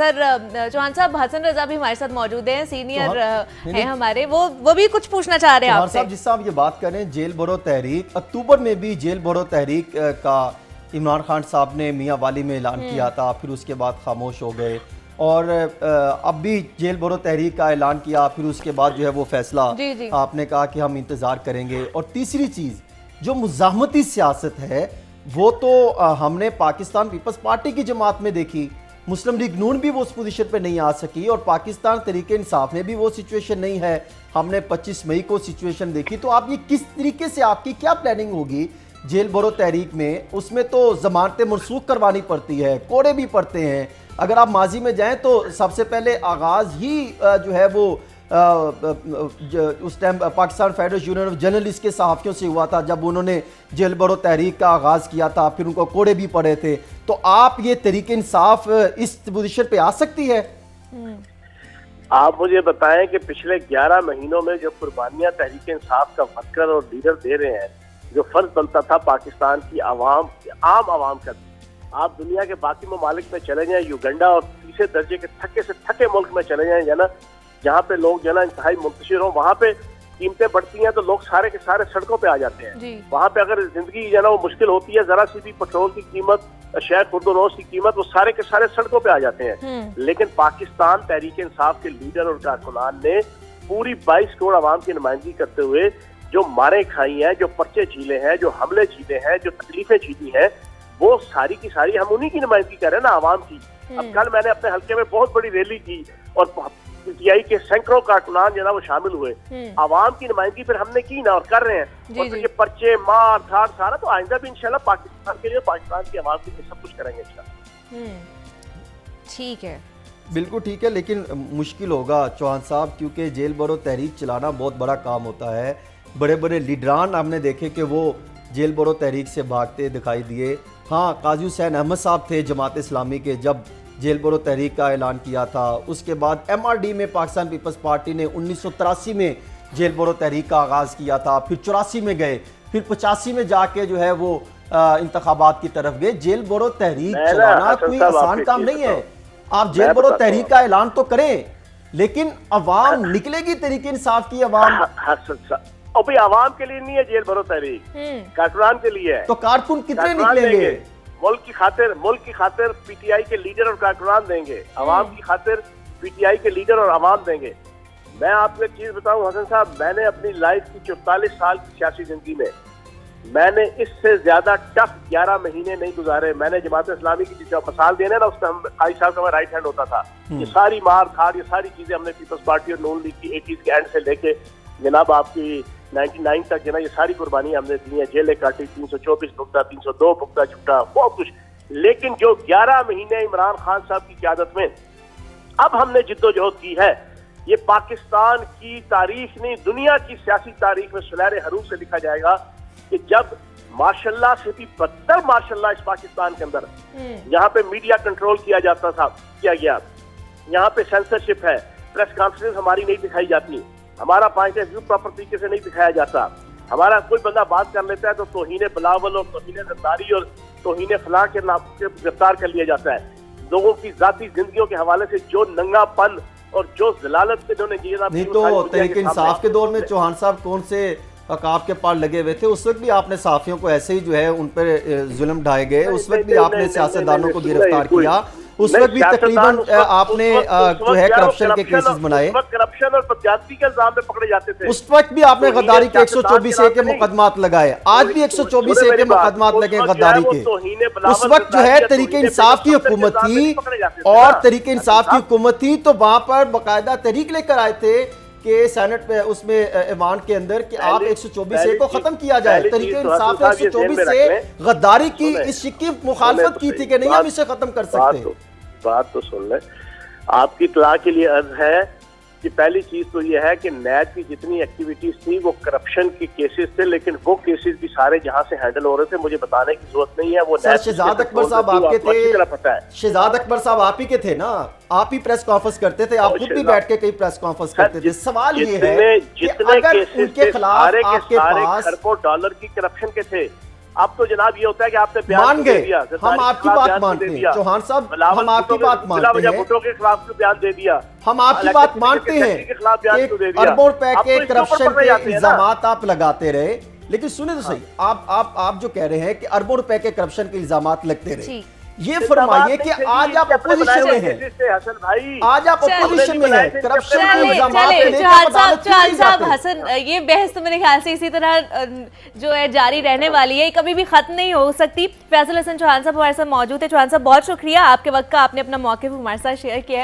Sir Chauhan साहब, हसन रजा भी हमारे साथ मौजूद हैं, सीनियर हैं हमारे, वो भी कुछ पूछना चाह रहे हैं आपसे। साहब, जिससे आप ये बात करें जेल भरो तहरीक, अक्टूबर में भी जेल भरो तहरीक का इमरान खान साहब ने मियाँ वाली में ऐलान किया था, फिर उसके बाद खामोश हो गए, और अब भी जेल भरो तहरीक का ऐलान किया, फिर उसके बाद जो है वो फैसला आपने कहा कि हम इंतज़ार करेंगे। और तीसरी चीज़ जो मुज़ाहमती सियासत है वो तो हमने पाकिस्तान पीपल्स पार्टी की जमात में देखी, मुस्लिम लीग नून भी वो उस पोजीशन पे नहीं आ सकी, और पाकिस्तान तरीके इंसाफ में भी वो सिचुएशन नहीं है। हमने 25 मई को सिचुएशन देखी। तो आप ये किस तरीके से, आपकी क्या प्लानिंग होगी जेल भरो तहरीक में? उसमें तो जमानतें मनसूख करवानी पड़ती है, कोड़े भी पड़ते हैं। अगर आप माजी में जाएं तो सबसे पहले आगाज़ ही जो है वो उस time Pakistan federation union of journalist के सहाफ़ियों से हुआ था, जब उन्होंने जेल भरो तहरीक का आगाज़ किया था, फिर उनको कोड़े भी पड़े थे। तो आप ये तरीके इंसाफ इस पोजीशन पे आ सकती है? आप मुझे बताएं कि पिछले 11 महीनों में जो कुर्बानियां तहरीक इंसाफ का वर्कर और लीडर दे रहे हैं, जो फर्ज बनता था पाकिस्तान की आवाम, आम आवाम का, आप दुनिया के बाकी ममालिक में चले जाएं, युगांडा और तीसरे दर्जे के थके से थके मुल्क में चले जाएं, ना जहाँ पे लोग जो ना इंतहाई मुंतशिर हो, वहाँ पे कीमतें बढ़ती हैं तो लोग सारे के सारे सड़कों पे आ जाते हैं। वहाँ पे अगर जिंदगी जो ना वो मुश्किल होती है, जरा सी भी पेट्रोल की कीमत, शहर खुर्दोनोश की कीमत, वो सारे के सारे सड़कों पे आ जाते हैं। लेकिन पाकिस्तान तहरीक इंसाफ के लीडर और कारकुनान ने पूरी 22 करोड़ आवाम की नुमाइंदगी करते हुए जो मारे खाई हैं, जो पर्चे झीले हैं, जो हमले झीले हैं, जो तकलीफें झीली हैं, वो सारी की सारी हम उन्हीं की नुमाइंदगी कर रहे हैं ना, आवाम की। अब कल मैंने अपने हल्के में बहुत बड़ी रैली की और पीटीआई के सैकड़ों कारकुनान जो ना वो शामिल हुए। आवाम की नुमाइंदगी फिर हमने की ना, और कर रहे हैं। और ये पर्चे, मार धाड़ सारा, तो आइंदा भी इंशाल्लाह पाकिस्तान के लिए, पाकिस्तान की आवाम के लिए सब कुछ करेंगे इंशाल्लाह। ठीक है, बिल्कुल ठीक है, लेकिन मुश्किल होगा चौहान साहब, क्योंकि जेल भरो तहरीक चलाना बहुत बड़ा काम होता है। बड़े बड़े लीडरान हमने देखे कि वो जेल भरो तहरीक से भागते दिखाई दिए। हाँ, काजी हुसैन अहमद साहब थे जमात इस्लामी के, जब जेल भरो तहरीक का ऐलान किया था। उसके बाद MRD में पाकिस्तान पीपल्स पार्टी ने 1983 में जेल भरो तहरीक का आगाज़ किया था, फिर 84 में गए, फिर 85 में जाके जो है वो इंतखाबात की तरफ गए। जेल भरो तहरीक चलाना कोई आसान काम नहीं है। आप जेल भरो तहरीक का ऐलान तो करें, लेकिन अवाम निकलेगी तरीके इंसाफ की अवाम। और भाई आवाम के लिए नहीं है जेल भरो तहरीक, कारकुनान के लिए है। तो कारकुन कितने निकलेंगे? मुल्क की खातिर पीटीआई के लीडर और कारकुनान देंगे, आवाम की खातिर पीटीआई के लीडर और आवाम देंगे। मैं आपको एक चीज बताऊं हसन साहब, मैंने अपनी लाइफ की 44 साल की सियासी जिंदगी में मैंने इससे ज्यादा टफ 11 महीने नहीं गुजारे। मैंने जमात इस्लामी की जो मिसाल देने ना, उसमें हम काजी साहब का राइट हैंड होता था। ये सारी मार धाड़, ये सारी चीजें हमने पीपल्स पार्टी और नून लीग की 80s के एंड से लेके जनाब आपकी 99 तक जो ना, ये सारी कुर्बानी हमने दी है। जेलें काटी, 324 भुगता, 302 भुगता, छुटा, बहुत कुछ। लेकिन जो 11 महीने इमरान खान साहब की क़यादत में अब हमने जिद्दोजहद की है, ये पाकिस्तान की तारीख नहीं, दुनिया की सियासी तारीख में सुनहरे हरूफ से लिखा जाएगा कि जब माशाल्लाह से भी बदतर माशाल्लाह इस पाकिस्तान के अंदर यहाँ पे मीडिया कंट्रोल किया गया, यहाँ पे सेंसरशिप है, प्रेस कॉन्फ्रेंस हमारी नहीं दिखाई जाती, हमारा पॉइंट ऑफ व्यू प्रॉपर तरीके से नहीं दिखाया जाता, हमारा कोई बंदा बात कर लेता है तो तौहीन बिलावल और तौहीन गद्दारी और तौहीन फलाह के नाम से गिरफ्तार कर लिया जाता है। लोगों की जाती जिंदगियों के हवाले से जो नंगापन और जो जलालत से उन्होंने नहीं, तो तहरीके इंसाफ के दौर में चौहान साहब कौन से अकाब के पार लगे हुए थे? उस वक्त भी आपने साफियों को ऐसे ही जो है उन पर जुल्म ढाए गए, उस वक्त भी आपने सियासतदानों को गिरफ्तार किया, उस वक्त भी तकरीबन आपने जो है करप्शन के केसेस बनाए, करप्शन और बदजाती के इल्जाम में पकड़े जाते थे। उस वक्त भी आपने गद्दारी के 124A के मुकदमात लगाए, आज भी 124A के मुकदमात लगे गद्दारी के। उस वक्त जो है तरीके इंसाफ की हुकूमत थी, और तरीके इंसाफ की हुकूमत थी तो वहां पर बाकायदा तहरीक लेकर आए थे कि सेनेट पे उसमें ऐवान के अंदर कि आप 124A को खत्म किया जाए। तरीके इंसाफ 124 से गद्दारी की इस शिक की मुखालफत की थी कि नहीं हम इसे खत्म कर सकते। बात तो सुन ले, आपकी इत्तला के लिए अर्ज है कि पहली चीज तो ये है कि नैब की जितनी एक्टिविटीज थी वो करप्शन के केसेस थे, लेकिन वो केसेस भी सारे जहां से हैंडल हो रहे थे, मुझे बताने की जरूरत नहीं है। वो शहजाद अकबर साहब आपके थे, शहजाद अकबर साहब आप ही के थे ना, आप ही प्रेस कॉन्फ्रेंस करते थे, आप खुद भी बैठ के कई प्रेस कॉन्फ्रेंस करते थे। सवाल ये है जितने केसेस उनके खिलाफ आपके पास $1 की करप्शन के थे, अब तो जनाब ये होता है कि आपने बयान मान तो दे गए, दिया, हम आपकी बात मानते हैं चौहान साहब, हम आपकी बात मानते हैं, भुट्टो के खिलाफ भी बयान दे दिया, हम आपकी बात मानते हैं के खिलाफ बयान क्यों दे कि दिया? अरबों रुपए अब के तो इसके ऊपर करप्शन पकड़े के जाते हैं ना। इल्जामात आप लगाते रहे, लेकिन सुने तो सही, आप जो कह रहे हैं कि अरबों रुपए के करप्शन के इल्जामात लगते रहे, जी। ये फरमाइए कि आज आप अपोजिशन में हैं, हसन भाई, आज आप अपोजिशन में हैं, करप्शन के चले इल्जामात चले लेकर चौहान अदालत साहब, क्यों नहीं चौहान साहब, जाते? हसन, ये बहस तो मेरे ख्याल से इसी तरह जो है जारी रहने वाली है, कभी भी खत्म नहीं हो सकती। फैसल हसन चौहान साहब हमारे साथ मौजूद है। चौहान साहब, बहुत शुक्रिया आपके वक्त का, आपने अपना मौके हमारे साथ शेयर किया है।